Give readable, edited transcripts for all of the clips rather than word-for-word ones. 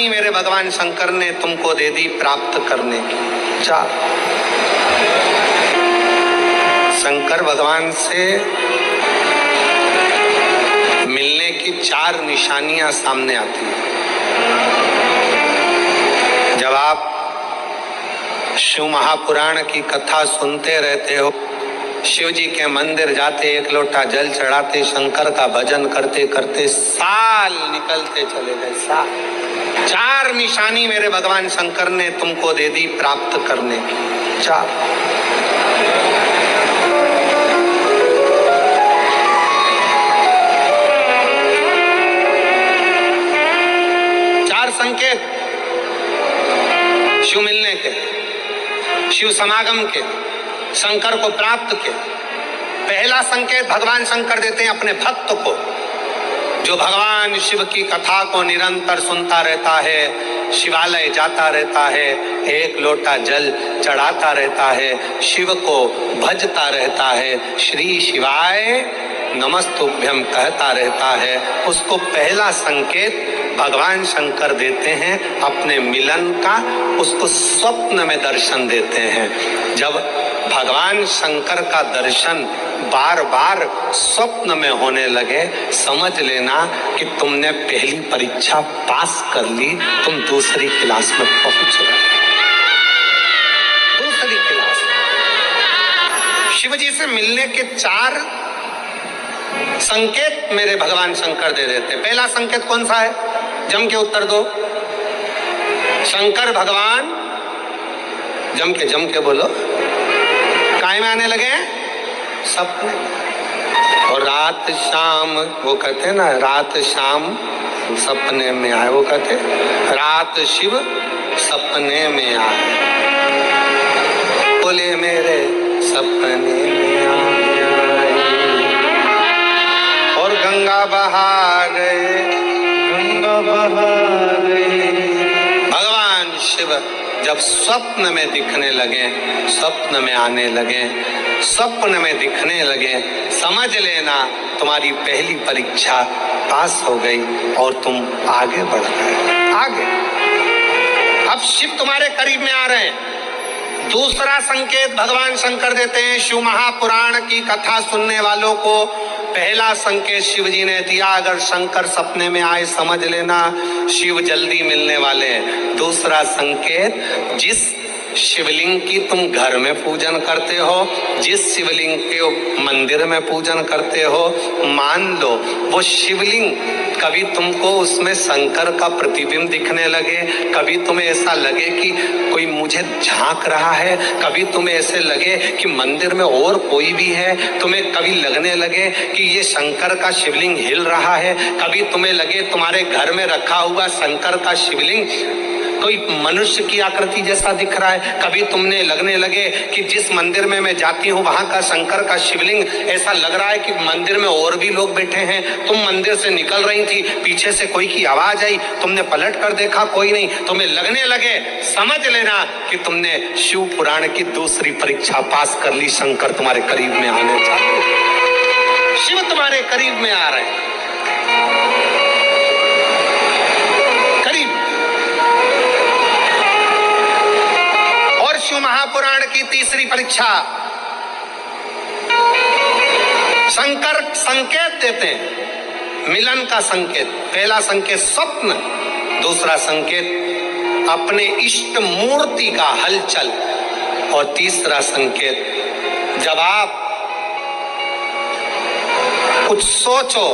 मेरे भगवान शंकर ने तुमको दे दी प्राप्त करने की। चार शंकर भगवान से मिलने की चार निशानियां सामने आती हैं। जब आप शिव महापुराण की कथा सुनते रहते हो, शिव जी के मंदिर जाते, एक लोटा जल चढ़ाते, शंकर का भजन करते करते साल निकलते चले गए। साल। चार निशानी मेरे भगवान शंकर ने तुमको दे दी प्राप्त करने की। चार संकेत शिव मिलने के, शिव समागम के, शंकर को प्राप्त के। पहला संकेत भगवान शंकर देते हैं अपने भक्त को, जो भगवान शिव की कथा को निरंतर सुनता रहता है, शिवालय जाता रहता है, एक लोटा जल चढ़ाता रहता है, शिव को भजता रहता है, श्री शिवाय नमस्तुभ्यम कहता रहता है। उसको पहला संकेत भगवान शंकर देते हैं अपने मिलन का, उसको स्वप्न में दर्शन देते हैं। जब भगवान शंकर का दर्शन बार बार स्वप्न में होने लगे, समझ लेना कि तुमने पहली परीक्षा पास कर ली, तुम दूसरी क्लास में पहुंच गए। दूसरी क्लास। शिव जी से मिलने के चार संकेत मेरे भगवान शंकर दे देते। पहला संकेत कौन सा है? जम के उत्तर दो। शंकर भगवान जम के बोलो। काय में आने लगे? सपने। और रात शाम, वो कहते हैं ना, रात शाम सपने में आए। वो कहते रात शिव सपने में आए, बोले मेरे सपने में आए, और गंगा बहा गए, गंगा बहा गए। भगवान शिव जब स्वप्न में दिखने लगे, स्वप्न में आने लगे, स्वप्न में दिखने लगे, समझ लेना तुम्हारी पहली परीक्षा पास हो गई और तुम आगे बढ़ गए। आगे अब शिव तुम्हारे करीब में आ रहे हैं। दूसरा संकेत भगवान शंकर देते हैं शिव महापुराण की कथा सुनने वालों को। पहला संकेत शिव जी ने दिया, अगर शंकर सपने में आए समझ लेना शिव जल्दी मिलने वाले हैं। दूसरा संकेत, जिस शिवलिंग की तुम घर में पूजन करते हो, जिस शिवलिंग के मंदिर में पूजन करते हो, मान लो वो शिवलिंग कभी तुमको उसमें शंकर का प्रतिबिंब दिखने लगे, कभी तुम्हें ऐसा लगे कि कोई मुझे झांक रहा है, कभी तुम्हें ऐसे लगे कि मंदिर में और कोई भी है, तुम्हें कभी लगने लगे कि ये शंकर का शिवलिंग हिल रहा है, कभी तुम्हें लगे तुम्हारे घर में रखा हुआ शंकर का शिवलिंग कोई मनुष्य की आकृति जैसा दिख रहा है, कभी तुमने लगने लगे कि जिस मंदिर में मैं जाती हूँ वहां का शंकर का शिवलिंग ऐसा लग रहा है कि मंदिर में और भी लोग बैठे हैं। तुम मंदिर से निकल रही थी, पीछे से कोई की आवाज आई, तुमने पलट कर देखा कोई नहीं, तुम्हें लगने लगे, समझ लेना कि तुमने शिव पुराण की दूसरी परीक्षा पास कर ली। शंकर तुम्हारे करीब में आने चाहिए, शिव तुम्हारे करीब में आ रहे हैं। शिव महापुराण की तीसरी परीक्षा, शंकर संकेत देते हैं मिलन का संकेत। पहला संकेत स्वप्न, दूसरा संकेत अपने इष्ट मूर्ति का हलचल, और तीसरा संकेत जब आप कुछ सोचो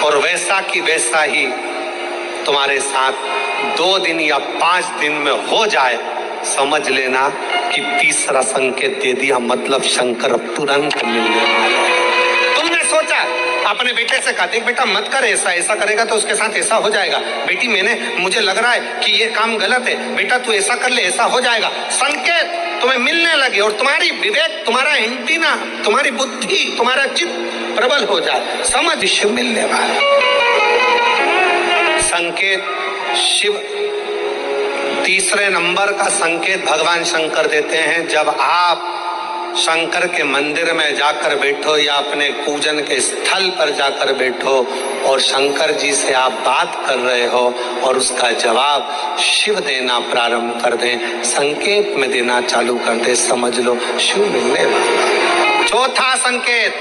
और वैसा की वैसा ही तुम्हारे साथ 2 दिन या 5 दिन में हो जाए, समझ लेना कि तीसरा संकेत दे दिया, मतलब शंकर तुरंत मिलने वाला है। तुमने सोचा, अपने बेटे से कहा, देख बेटा मत कर ऐसा, ऐसा करेगा तो उसके साथ ऐसा हो जाएगा। बेटी मुझे लग रहा है कि ये काम गलत है, बेटा तू ऐसा कर ले, ऐसा हो जाएगा। संकेत तुम्हें मिलने लगे और तुम्हारी विवेक, तुम्हारा एंटीना, तुम्हारी बुद्धि, तुम्हारा चित्त प्रबल हो जाए, समझ शिव मिलने वाला। संकेत शिव तीसरे नंबर का संकेत भगवान शंकर देते हैं, जब आप शंकर के मंदिर में जाकर बैठो या अपने पूजन के स्थल पर जाकर बैठो और शंकर जी से आप बात कर रहे हो और उसका जवाब शिव देना प्रारंभ कर दें, संकेत में देना चालू कर दे, समझ लो शिव मिलने वाला। चौथा संकेत,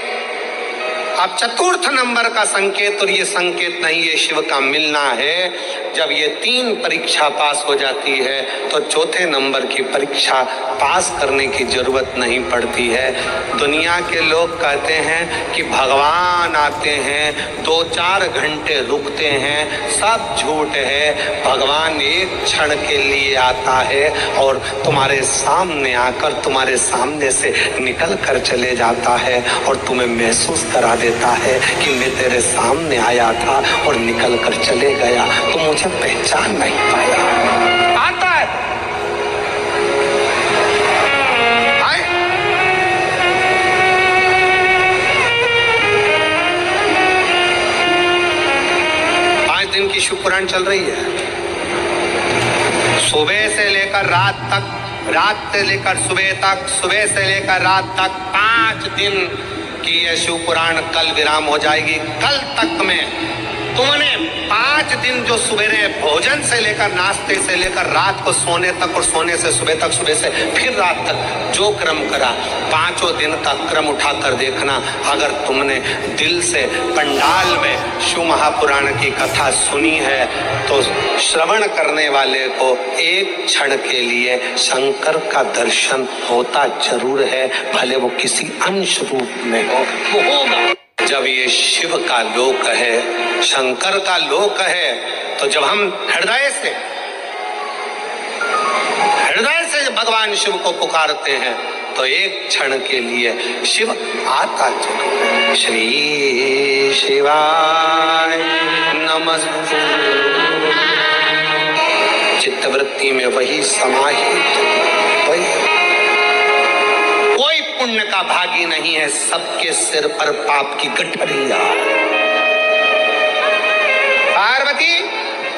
अब चतुर्थ नंबर का संकेत, और ये संकेत नहीं, ये शिव का मिलना है। जब ये 3 परीक्षा पास हो जाती है तो चौथे नंबर की परीक्षा पास करने की जरूरत नहीं पड़ती है। दुनिया के लोग कहते हैं कि भगवान आते हैं, 2-4 घंटे रुकते हैं, सब झूठ है। भगवान एक क्षण के लिए आता है और तुम्हारे सामने आकर तुम्हारे सामने से निकल कर चले जाता है और तुम्हें महसूस करा देता है कि मैं तेरे सामने आया था और निकल कर चले गया, तो मुझे पहचान नहीं पाया। आता है, आए? 5 दिन की शिव पुराण चल रही है, सुबह से लेकर रात तक, रात से लेकर सुबह तक, सुबह से लेकर रात तक 5 दिन कि यह शिव पुराण कल विराम हो जाएगी। कल तक में तुमने 5 दिन जो सवेरे भोजन से लेकर, नाश्ते से लेकर रात को सोने तक और सोने से सुबह तक, सुबह से फिर रात तक जो क्रम करा, 5 दिन का क्रम उठाकर देखना। अगर तुमने दिल से पंडाल में शिव महापुराण की कथा सुनी है तो श्रवण करने वाले को एक क्षण के लिए शंकर का दर्शन होता जरूर है, भले वो किसी अंश रूप में हो, वो होगा। जब ये शिव का लोक है, शंकर का लोक है, तो जब हम हृदय से भगवान शिव को पुकारते हैं तो एक क्षण के लिए शिव आता जरूर। श्री शिवाय नमस्तु। चित्तवृत्ति में वही समाहित, वही। कोई पुण्य का भागी नहीं है, सबके सिर पर पाप की गठरिया। पार्वती,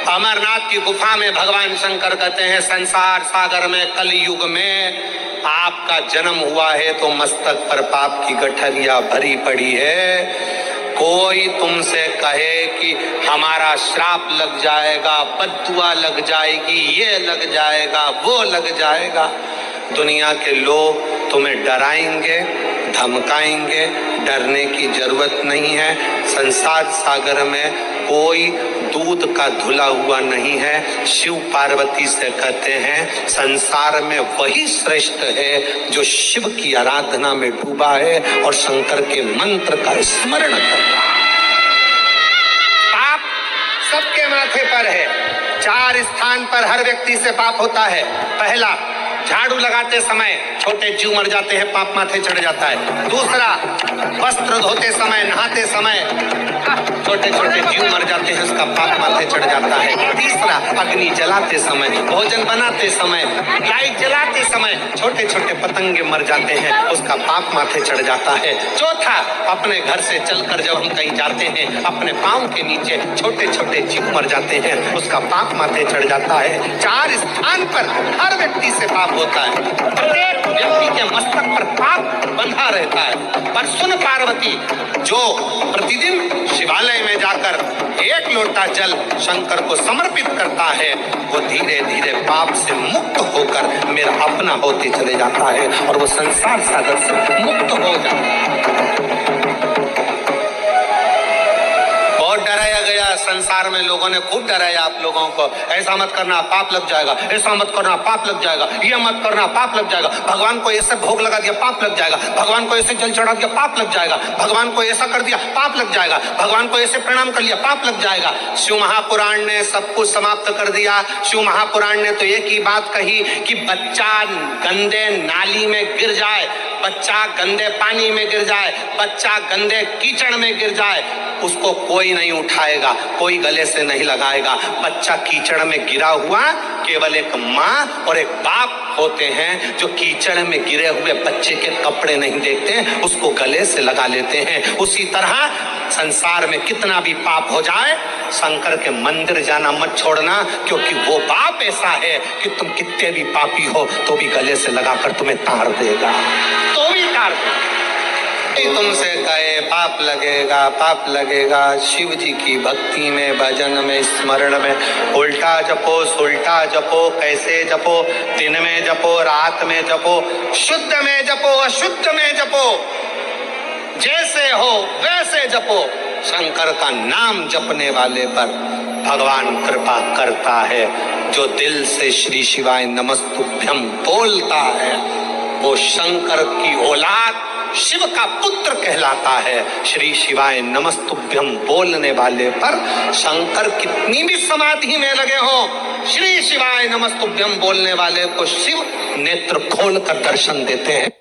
अमरनाथ की गुफा में भगवान शंकर कहते हैं, संसार सागर में कलयुग में आपका जन्म हुआ है तो मस्तक पर पाप की गठरिया भरी पड़ी है। कोई तुमसे कहे कि हमारा श्राप लग जाएगा, बद्दुआ लग जाएगी, ये लग जाएगा, वो लग जाएगा, दुनिया के लोग तुम्हें डराएंगे, धमकाएंगे, डरने की जरूरत नहीं है। संसार सागर में कोई दूध का धुला हुआ नहीं है। शिव पार्वती से कहते हैं, संसार में वही श्रेष्ठ है जो शिव की आराधना में डूबा है और शंकर के मंत्र का स्मरण कर रहा है। पाप सबके माथे पर है। 4 स्थान पर हर व्यक्ति से पाप होता है। पहला, झाड़ू लगाते समय छोटे जीव मर जाते हैं, पाप माथे चढ़ जाता है। दूसरा, वस्त्र धोते समय, नहाते समय छोटे छोटे जीव मर जाते हैं, उसका पाप माथे चढ़ जाता है। तीसरा, अग्नि जलाते समय, भोजन बनाते समय, लाइट जलाते समय छोटे छोटे पतंगे मर जाते हैं, उसका पाप माथे चढ़ जाता है। चौथा, अपने घर से चलकर जब हम कहीं जाते हैं, अपने पांव के नीचे छोटे छोटे जीव मर जाते हैं, उसका पाप माथे चढ़ जाता है। 4 स्थान पर हर व्यक्ति से पाप होता है। प्रत्येक व्यक्ति के मस्तक पर पाप बंधा रहता है। पर सुन पार्वती, जो प्रतिदिन शिवालय में जाकर 1 लोटा जल शंकर को समर्पित करता है, वो धीरे धीरे पाप से मुक्त होकर मेरा अपना होते चले जाता है और वो संसार सागर से मुक्त हो जाता है। डराया गया संसार में, लोगों ने खूब डराया आप लोगों को, ऐसा मत करना पाप लग जाएगा, ऐसा मत करना पाप लग जाएगा, ये मत करना पाप लग जाएगा, भगवान को ऐसे भोग लगा दिया पाप लग जाएगा, भगवान को ऐसे जल चढ़ा दिया पाप लग जाएगा, भगवान को ऐसा कर दिया पाप लग जाएगा, भगवान को ऐसे प्रणाम कर लिया पाप लग जाएगा। शिव महापुराण ने सब कुछ समाप्त कर दिया। शिव महापुराण ने तो एक ही बात कही कि बच्चा गंदे नाली में गिर जाए, बच्चा गंदे पानी में गिर जाए, बच्चा गंदे कीचड़ में गिर जाए, उसको कोई नहीं उठाएगा, कोई गले से नहीं लगाएगा। बच्चा कीचड़ में गिरा हुआ केवल एक माँ और एक बाप होते हैं जो कीचड़ में गिरे हुए बच्चे के कपड़े नहीं देखते, उसको गले से लगा लेते हैं। उसी तरह संसार में कितना भी पाप हो जाए, शंकर के मंदिर जाना मत छोड़ना, क्योंकि वो पाप ऐसा है कि तुम कितने भी पापी हो तो भी गले से लगाकर तुम्हें तार देगा, तो भी तार देगा। तुमसे कहे पाप लगेगा, पाप लगेगा। शिव जी की भक्ति में, भजन में, स्मरण में उल्टा जपो, सुल्टा जपो, कैसे जपो, दिन में जपो, रात में जपो, शुद्ध में जपो, अशुद्ध में जपो, जैसे हो वैसे जपो। शंकर का नाम जपने वाले पर भगवान कृपा करता है। जो दिल से श्री शिवाय नमस्तुभ्यं बोलता है वो शंकर की औलाद, शिव का पुत्र कहलाता है। श्री शिवाय नमस्तुभ्यं बोलने वाले पर शंकर कितनी भी समाधि में लगे हो, श्री शिवाय नमस्तुभ्यं बोलने वाले को शिव नेत्र खोल कर दर्शन देते हैं।